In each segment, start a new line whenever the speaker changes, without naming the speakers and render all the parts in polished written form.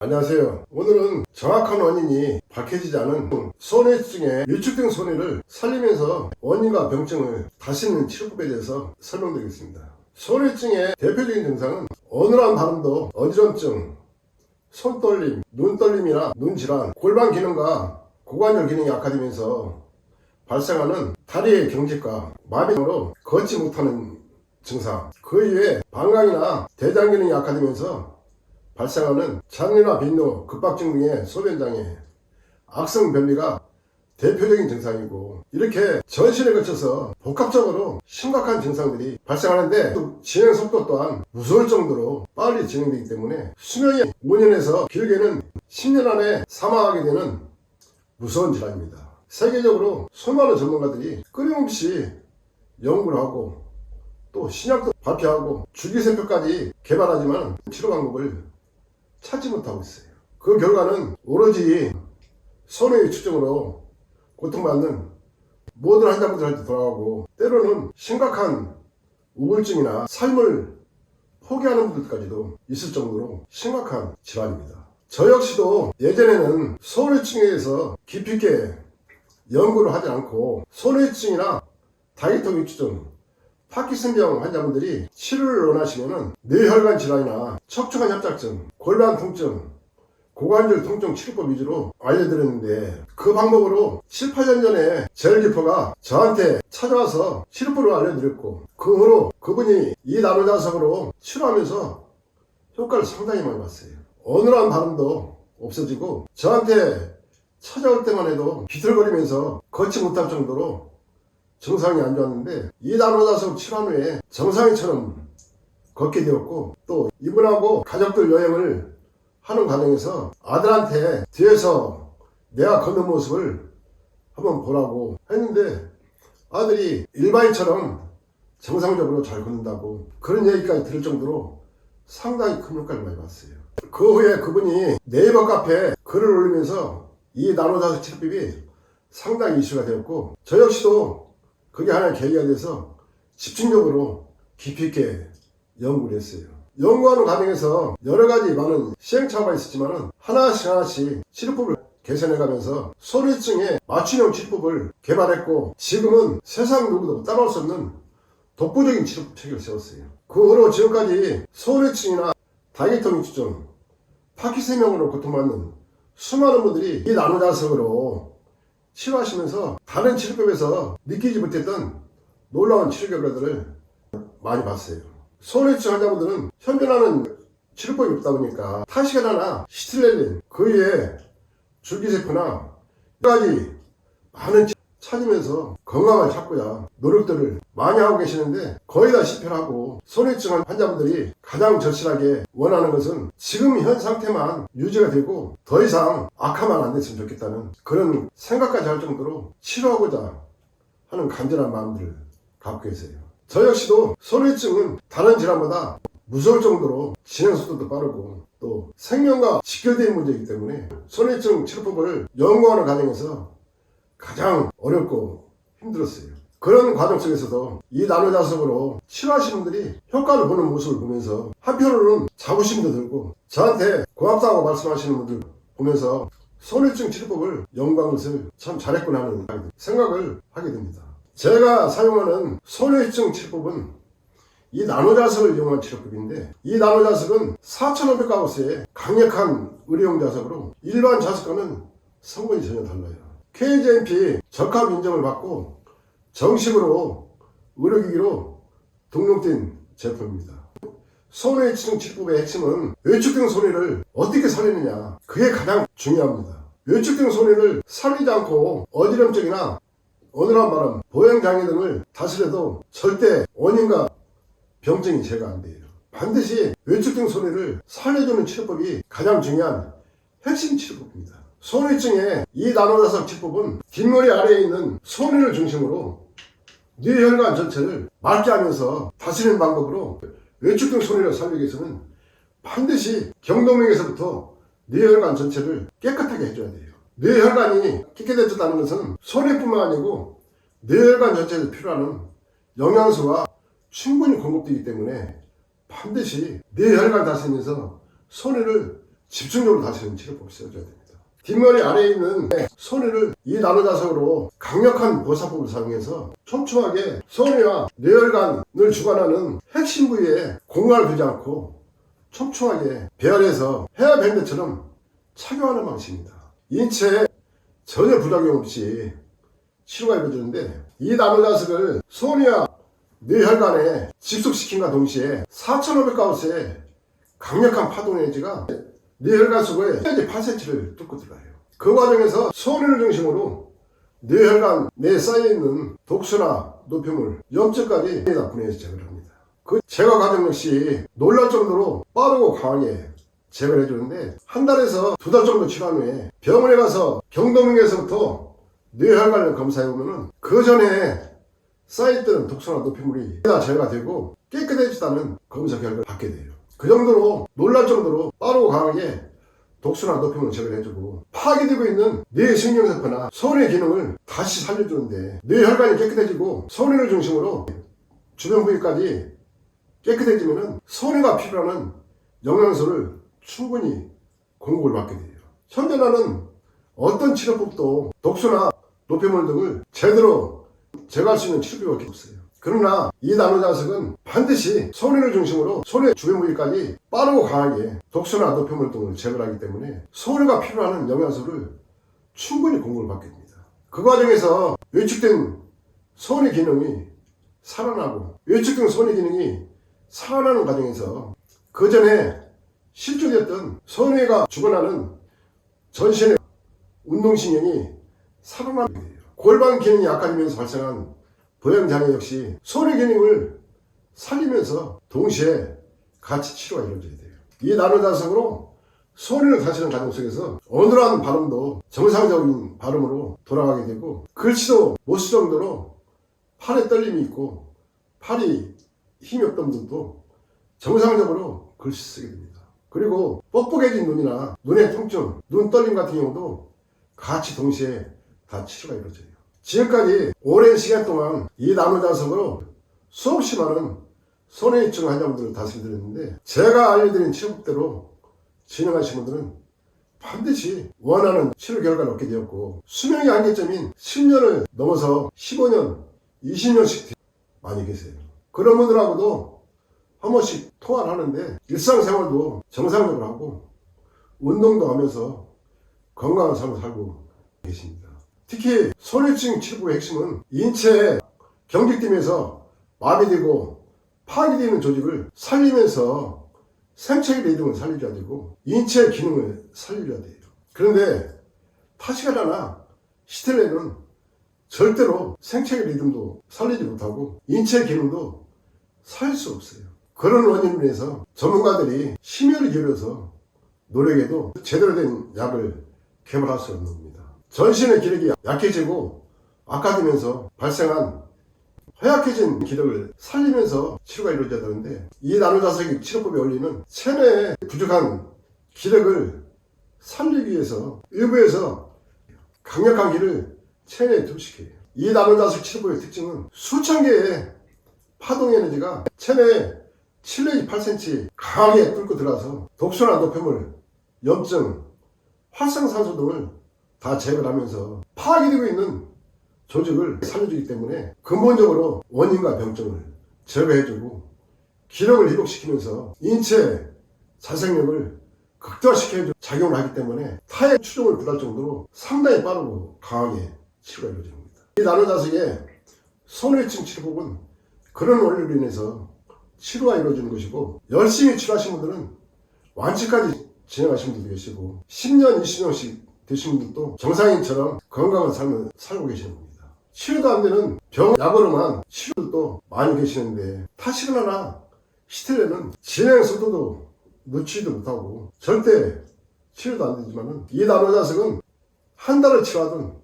안녕하세요. 오늘은 정확한 원인이 밝혀지지 않은 손해증의 위축된 손해를 살리면서 원인과 병증을 다시는 치료법에 대해서 설명드리겠습니다. 손해증의 대표적인 증상은 어눌한 발음도 어지럼증, 손떨림, 눈떨림이나 눈질환, 골반 기능과 고관절 기능이 약화되면서 발생하는 다리의 경직과 마비 등으로 걷지 못하는 증상, 그 이외에 방광이나 대장 기능이 약화되면서 발생하는 장류나 빈뇨, 급박증 등의 소변장애, 악성 변비가 대표적인 증상이고, 이렇게 전신에 걸쳐서 복합적으로 심각한 증상들이 발생하는데 진행 속도 또한 무서울 정도로 빨리 진행되기 때문에 수명이 5년에서 길게는 10년 안에 사망하게 되는 무서운 질환입니다. 세계적으로 수많은 전문가들이 끊임없이 연구를 하고 또 신약도 발표하고 줄기세포까지 개발하지만 치료 방법을 찾지 못하고 있어요. 그 결과는 오로지 손해 위축증으로 고통받는 모든 환자분들한테 돌아가고, 때로는 심각한 우울증이나 삶을 포기하는 분들까지도 있을 정도로 심각한 질환입니다. 저 역시도 예전에는 손해증에 대해서 깊이 있게 연구를 하지 않고 손해증이나 다이어트 위축증, 파킨슨병 환자분들이 치료를 원하시면 뇌혈관 질환이나 척추관 협착증, 골반 통증, 고관절 통증 치료법 위주로 알려드렸는데, 그 방법으로 7, 8년 전에 제일기퍼가 저한테 찾아와서 치료법을 알려드렸고, 그 후로 그분이 이 나노자석으로 치료하면서 효과를 상당히 많이 봤어요. 어눌한 발음도 없어지고, 저한테 찾아올 때만 해도 비틀거리면서 걷지 못할 정도로 증상이 안 좋았는데, 이 나노자석 치료한 후에 정상인처럼 걷게 되었고, 또 이분하고 가족들 여행을 하는 과정에서 아들한테 뒤에서 내가 걷는 모습을 한번 보라고 했는데, 아들이 일반인처럼 정상적으로 잘 걷는다고 그런 얘기까지 들을 정도로 상당히 큰 효과를 많이 봤어요. 그 후에 그분이 네이버 카페에 글을 올리면서 이 나노자석 치료법이 상당히 이슈가 되었고, 저 역시도 그게 하나의 계기가 돼서 집중적으로 깊이 있게 연구를 했어요. 연구하는 과정에서 여러 가지 많은 시행착오가 있었지만 하나씩 치료법을 개선해가면서 손해증에 맞춤형 치료법을 개발했고, 지금은 세상 누구도 따라올 수 없는 독보적인 치료법 체계를 세웠어요. 그 후로 지금까지 손해증이나 다이어트 위축증, 파킨슨병으로 고통받는 수많은 분들이 이 나노자석으로 치료하시면서 다른 치료법에서 느끼지 못했던 놀라운 치료 결과들을 많이 봤어요. 손해증 환자분들은 현존하는 치료법이 없다 보니까 타시게나나 시트렐린, 그 외에 줄기세포나 여러 가지 많은 찾으면서 건강을 찾고야 노력들을 많이 하고 계시는데, 거의 다 실패를 하고, 손해증 환자분들이 가장 절실하게 원하는 것은 지금 현 상태만 유지가 되고 더 이상 악화만 안 됐으면 좋겠다는 그런 생각까지 할 정도로 치료하고자 하는 간절한 마음들을 갖고 계세요. 저 역시도 손해증은 다른 질환보다 무서울 정도로 진행 속도도 빠르고 또 생명과 직결된 문제이기 때문에 손해증 치료법을 연구하는 과정에서 가장 어렵고 힘들었어요. 그런 과정 속에서도 이 나노자석으로 치료하시는 분들이 효과를 보는 모습을 보면서 한편으로는 자부심도 들고, 저한테 고맙다고 말씀하시는 분들 보면서 손해증 치료법을 연구한 것을 참 잘했구나 하는 생각을 하게 됩니다. 제가 사용하는 손해증 치료법은 이 나노자석을 이용한 치료법인데, 이 나노자석은 4,500가우스의 강력한 의료용 자석으로 일반 자석과는 성분이 전혀 달라요. KGMP 적합 인정을 받고 정식으로 의료기기로 등록된 제품입니다. 손해증 치료법의 핵심은 위축된 손해를 어떻게 살리느냐, 그게 가장 중요합니다. 위축된 손해를 살리지 않고 어지럼증이나 어눌한 발음, 보행장애 등을 다스려도 절대 원인과 병증이 제거 안 돼요. 반드시 위축된 손해를 살려주는 치료법이 가장 중요한 핵심 치료법입니다. 손해증의 이 나노자석 치료법은 뒷머리 아래에 있는 손해를 중심으로 뇌혈관 전체를 맑게 하면서 다스리는 방법으로 위축된 손해를 살리기 위해서는 반드시 경동맥에서부터 뇌혈관 전체를 깨끗하게 해줘야 돼요. 뇌혈관이 깨끗해졌다는 것은 손해뿐만 아니고 뇌혈관 전체에 필요한 영양소가 충분히 공급되기 때문에 반드시 뇌혈관 다스리면서 손해를 집중적으로 다시는 치료법이 쓰여져야 됩니다. 뒷머리 아래에 있는 손해를 이 나노자석으로 강력한 보사법을 사용해서 촘촘하게 손해와 뇌혈관을 주관하는 핵심 부위에 공간을 두지 않고 촘촘하게 배열해서 헤어밴드처럼 착용하는 방식입니다. 인체에 전혀 부작용 없이 치료가 이루어지는데, 이 나노자석을 손해와 뇌혈관에 집속시킨과 동시에 4500가우스의 강력한 파동 에너지가 뇌혈관 속에 8cm를 뚫고 들어가요. 그 과정에서 손해를 중심으로 뇌혈관 내에 쌓여있는 독소나 노폐물, 염증까지 다 분해해서 제거를 합니다. 그 제거 과정 역시 놀랄 정도로 빠르고 강하게 제거를 해주는데, 한 달에서 2달 정도 치료한 후에 병원에 가서 경동맥에서부터 뇌혈관을 검사해보면은 그 전에 쌓여있던 독소나 노폐물이 다 제거가 되고 깨끗해지다는 검사 결과를 받게 돼요. 그 정도로 놀랄 정도로 빠르고 강하게 독소나 노폐물을 제거를 해주고, 파괴되고 있는 뇌 신경세포나 손해 기능을 다시 살려주는데, 뇌혈관이 깨끗해지고 손해를 중심으로 주변 부위까지 깨끗해지면은 손해가 필요한 영양소를 충분히 공급을 받게 돼요. 현재는 어떤 치료법도 독소나 노폐물 등을 제대로 제거할 수 있는 치료법이 없어요. 그러나 이 나노자석은 반드시 손해를 중심으로 손해 주변 부위까지 빠르고 강하게 독소나 노폐물 등을 제거하기 때문에 손해가 필요한 영양소를 충분히 공급을 받게 됩니다. 그 과정에서 외축된 손해 기능이 살아나고, 외축된 손해 기능이 살아나는 과정에서 그 전에 실종되었던 손해가 주관하는 전신의 운동신경이 살아나게 돼요. 골반 기능이 약해지면서 발생한 보행장애 역시 손해 기능을 살리면서 동시에 같이 치료가 이루어져야 돼요. 이 나노자석으로 손해를 다시는 과정 속에서 어눌한 발음도 정상적인 발음으로 돌아가게 되고, 글씨도 못 쓸 정도로 팔에 떨림이 있고 팔이 힘이 없던 분도 정상적으로 글씨 쓰게 됩니다. 그리고 뻑뻑해진 눈이나 눈의 통증, 눈 떨림 같은 경우도 같이 동시에 다 치료가 이루어져요. 지금까지 오랜 시간 동안 이 나노자석으로 수없이 많은 손해증 환자분들을 다스려드렸는데, 제가 알려드린 치료법대로 진행하신 분들은 반드시 원하는 치료 결과를 얻게 되었고, 수명의 한계점인 10년을 넘어서 15년, 20년씩 많이 계세요. 그런 분들하고도 한 번씩 통화를 하는데 일상생활도 정상적으로 하고 운동도 하면서 건강한 삶을 살고 계십니다. 특히 손해증 치료의 핵심은 인체의 경직되면서 마비되고 파괴되는 조직을 살리면서 생체의 리듬을 살려줘야 되고 인체의 기능을 살려줘야 돼요. 그런데 타시가라나 시텔레는 절대로 생체의 리듬도 살리지 못하고 인체의 기능도 살릴 수 없어요. 그런 원인으로 인해서 전문가들이 심혈을 기울여서 노력해도 제대로 된 약을 개발할 수 없는 겁니다. 전신의 기력이 약해지고 악화되면서 발생한 허약해진 기력을 살리면서 치료가 이루어져야 되는데, 이 나노자석이 치료법에 올리는 체내의 부족한 기력을 살리기 위해서 일부에서 강력한 기를 체내에 투입시켜요. 이 나노자석 치료법의 특징은 수천 개의 파동 에너지가 체내에 7 내지 8cm 강하게 뚫고 들어가서 독소나 노폐물, 염증, 활성산소 등을 다 제거하면서 파괴되고 있는 조직을 살려주기 때문에 근본적으로 원인과 병증을 제거해주고 기력을 회복시키면서 인체 자생력을 극대화시켜주는 작용을 하기 때문에 타의 추종을 부할 정도로 상당히 빠르고 강하게 치료가 이루어집니다. 이 나노자석의 손해증 치료법은 그런 원리로 인해서 치료가 이루어지는 것이고, 열심히 치료하신 분들은 완치까지 진행하신 분들도 계시고 10년, 20년씩 되신 분들도 정상인처럼 건강한 삶을 살고 계시는 겁니다. 치료도 안 되는 병 약으로만 치료도 많이 계시는데, 타시거나 시텔레는 진행 속도도 놓치지도 못하고 절대 치료도 안 되지만은, 이 나노자석은 한 달을 치료하든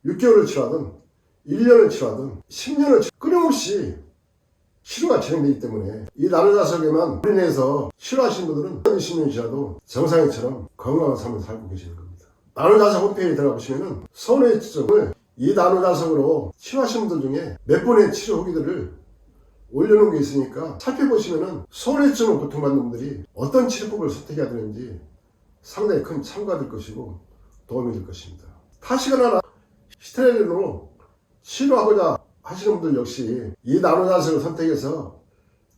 6개월을 치료하든 1년을 치료하든 10년을 끊임없이 치료가 진행되기 때문에 이 나노자석에만 올인해서 치료하신 분들은 20년 지나도 정상인처럼 건강한 삶을 살고 계시는 겁니다. 나노자석 홈페이지에 들어가 보시면은 손해증을 이 나노자석으로 치료하신 분들 중에 몇 번의 치료 후기들을 올려놓은 게 있으니까 살펴보시면은 손해증을 고통받는 분들이 어떤 치료법을 선택해야 되는지 상당히 큰 참고가 될 것이고 도움이 될 것입니다. 타시거나 스테로이드로 치료하고자 하시는 분들 역시 이 나노자석을 선택해서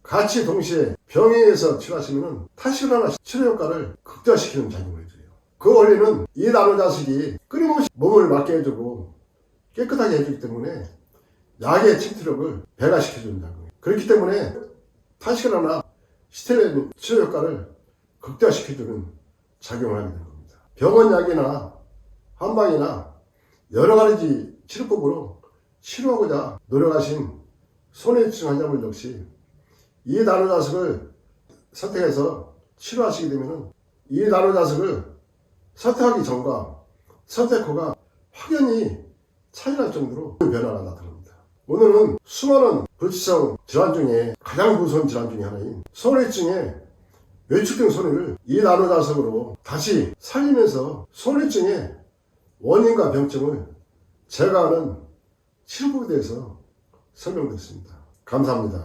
같이 동시에 병행해서 치료하시면 타시거나 치료 효과를 극대화시키는 작용을 해줘요. 그 원리는 이 나노자석이 끊임없이 몸을 맑게 해주고 깨끗하게 해주기 때문에 약의 침투력을 배가시켜주는 작용이에요. 그렇기 때문에 타시거나 스테로이드 치료 효과를 극대화시켜주는 작용을 하게 되는 겁니다. 병원 약이나 한방이나 여러 가지 치료법으로 치료하고자 노력하신 손해증 환자분 역시 이 나노자석을 선택해서 치료하시게 되면 이 나노자석을 선택하기 전과 선택 후가 확연히 차이날 정도로 변화가 나타납니다. 오늘은 수많은 불치성 질환 중에 가장 무서운 질환 중에 하나인 손해증의 외축된 손해를 이 나노자석으로 다시 살리면서 손해증의 원인과 병증을 제거하는 치료법에 대해서 설명드렸습니다. 감사합니다.